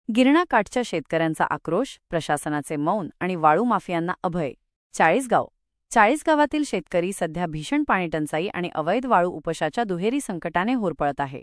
गिरणा काठच्या शेतकऱ्यांचा आक्रोश, प्रशासनाचे मौन आणि वाळू माफियांना अभय. चाळीसगावातील शेतकरी सध्या भीषण पाणीटंचाई आणि अवैध वाळू उपशाच्या दुहेरी संकटाने होरपळत आहे.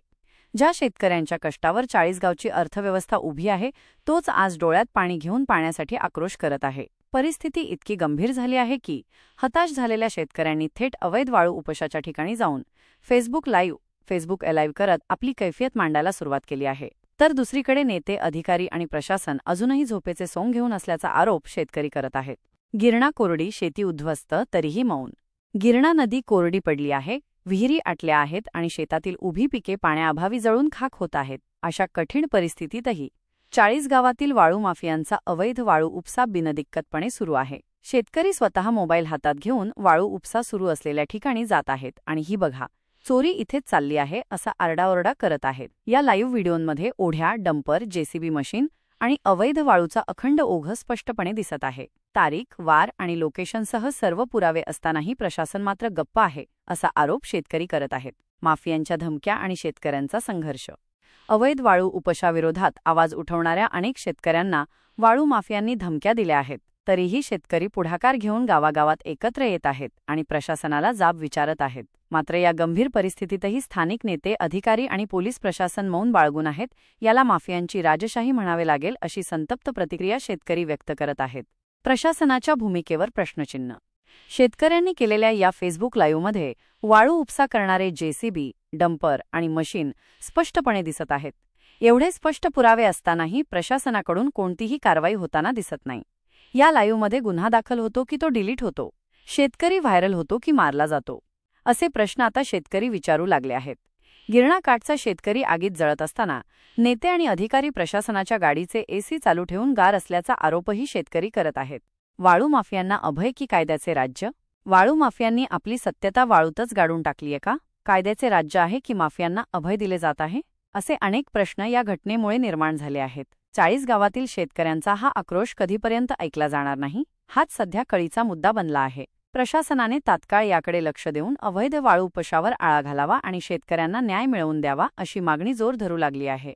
ज्या शेतकऱ्यांच्या कष्टावर चाळीसगावची अर्थव्यवस्था उभी आहे, तोच आज डोळ्यात पाणी घेऊन पाण्यासाठी आक्रोश करत आहे. परिस्थिती इतकी गंभीर झाली आहे की हताश झालेल्या शेतकऱ्यांनी थेट अवैध वाळू उपशाच्या ठिकाणी जाऊन फेसबुक लाईव्ह करत आपली कैफियत मांडायला सुरुवात केली आहे. तर दुसरीकडे नेते, अधिकारी आणि प्रशासन अजूनही झोपेचे सोंग घेऊन असल्याचा आरोप शेतकरी करत आहेत. गिरणा कोरडी, शेती उद्ध्वस्त, तरीही मौन. गिरणा नदी कोरडी पडली आहे, विहिरी आटल्या आहेत आणि शेतातील उभी पिके पाण्याअभावी जळून खाक होत आहेत. अशा कठीण परिस्थितीतही चाळीसगावातील वाळू माफियांचा अवैध वाळू उपसा बिनदिक्कतपणे सुरू आहे. शेतकरी स्वतः मोबाईल हातात घेऊन वाळू उपसा सुरू असलेल्या ठिकाणी जात आहेत आणि ही बघा, चोरी इथेच चालली आहे असा आरडाओरडा करत आहेत. या लाईव्ह व्हिडिओमध्ये ओढ्या, डंपर, जेसीबी मशीन आणि अवैध वाळूचा अखंड ओघ स्पष्टपणे दिसत आहे. तारीख, वार आणि लोकेशनसह सर्व पुरावे असतानाही प्रशासन मात्र गप्प आहे, असा आरोप शेतकरी करत आहेत. माफियांच्या धमक्या आणि शेतकऱ्यांचा संघर्ष. अवैध वाळू उपशाविरोधात आवाज उठवणाऱ्या अनेक शेतकऱ्यांना वाळू माफियांनी धमक्या दिल्या आहेत. तरीही शेतकरी पुढाकार घेऊन गावागावात एकत्र येत आहेत आणि प्रशासनाला जाब विचारत आहेत. मात्र या गंभीर परिस्थितीतही स्थानिक नेते, अधिकारी आणि पोलीस प्रशासन मौन बाळगून आहेत. याला माफियांची राजशाही म्हणावे लागेल, अशी संतप्त प्रतिक्रिया शेतकरी व्यक्त करत आहेत. प्रशासनाच्या भूमिकेवर प्रश्नचिन्ह. शेतकऱ्यांनी केलेल्या या फेसबुक लाईव्हमध्ये वाळू उपसा करणारे जेसीबी, डंपर आणि मशीन स्पष्टपणे दिसत आहेत. एवढे स्पष्ट पुरावे असतानाही प्रशासनाकडून कोणतीही कारवाई होताना दिसत नाही. या लाईव्हमध्ये गुन्हा दाखल होतो की तो डिलीट होतो? शेतकरी व्हायरल होतो की मारला जातो? असे प्रश्न आता शेतकरी विचारू लागले आहेत. गिरणा काठचा शेतकरी आगीत जळत असताना नेते आणि अधिकारी प्रशासनाच्या गाडीचे एसी चालू ठेवून गार असल्याचा आरोपही शेतकरी करत आहेत. वाळू माफियांना अभय की कायद्याचे राज्य? वाळू माफियांनी आपली सत्यता वाळूतच गाडून टाकलीये का? कायद्याचे राज्य आहे की माफियांना अभय दिले जात आहे? असे अनेक प्रश्न या घटनेमुळे निर्माण झाले आहेत. चाळीसगावातील शेतकऱ्यांचा हा आक्रोश कधीपर्यंत ऐकला जाणार नाही, हाच सध्या कळीचा मुद्दा बनला आहे. प्रशासनाने तात्काळ याकडे लक्ष देऊन अवैध वाळू उपशावर आळा घालावा आणि शेतकऱ्यांना न्याय मिळवून द्यावा, अशी मागणी जोर धरू लागली आहे.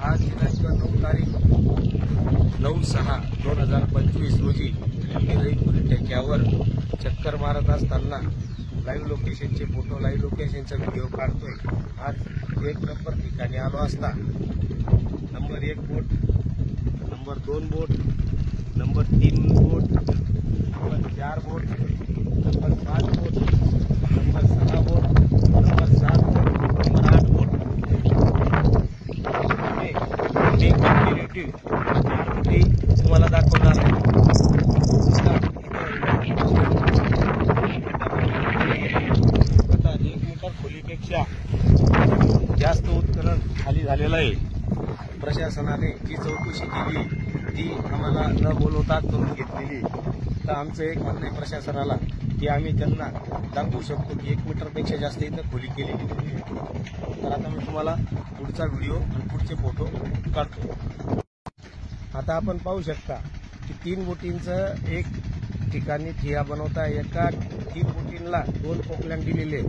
आज दिनांक 9 तारीख 9/6/2025 रोजी रईपुरी टेक्यावर चक्कर मारत असताना लाईव्ह लोकेशनचे फोटो, लाईव्ह लोकेशनचा व्हिडिओ काढतोय. आज 1 नंबर ठिकाणी आलो असता नंबर 1 बोट, नंबर 2 बोट, नंबर 3 बोट, नंबर 4 बोट, नंबर 5 बोट, नंबर 6 बोट, नंबर 7 बोट, नंबर 8 बोट. तुम्हाला दाखवणार आहे. आता 1 मीटर खोलीपेक्षा जास्त उत्खनन खाली झालेलं आहे. प्रशासनाने जी चौकशी केली ती आम्हाला न बोलवता करून घेतलेली. तर आमचं एक म्हणणं आहे प्रशासनाला की आम्ही त्यांना दाखवू शकतो की 1 मीटरपेक्षा जास्त इथं खोली केलेली नाही. तर आता मी तुम्हाला पुढचा व्हिडिओ आणि पुढचे फोटो काढतो. आता आपण पाहू शकता की 3 बोटींचं एक ठिकाणी ठिया बनवता. एका 3 बोटींना 2 पोकलँड दिलेले.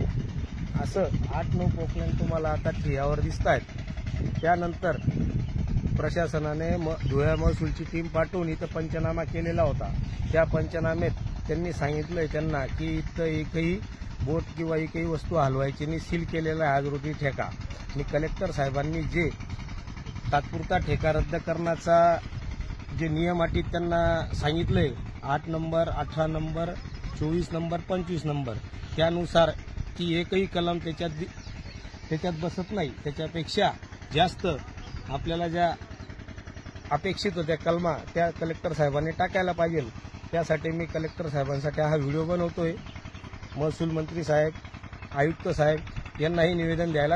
असं 8-9 पोकलँड तुम्हाला आता ठियावर दिसत आहेत. त्यानंतर प्रशासनाने धुळ्या महसूलची टीम पाठवून इथं पंचनामा केलेला होता. त्या पंचनामेत त्यांनी सांगितलंय त्यांना की इथं एकही बोट किंवा एकही वस्तू हलवायची नाही, सील केलेला आहे आज रोजी ठेका. आणि कलेक्टर साहेबांनी जे तात्पुरता ठेका रद्द करण्याचा जे नियम अटी त्यांना सांगितलंय 8 नंबर, 18 नंबर, 24 नंबर, 25 नंबर, त्यानुसार ती एकही कलम त्याच्यात बसत नाही. त्याच्यापेक्षा जास्त आपल्याला ज्या अपेक्षित होत्या कलमा त्या कलेक्टर साहेबांनी टाकायला पाहिजे. त्यासाठी मी कलेक्टर साहेबांसाठी हा व्हिडिओ बनवतोय. महसूल मंत्री साहेब, आयुक्त साहेब यांनाही निवेदन द्यायला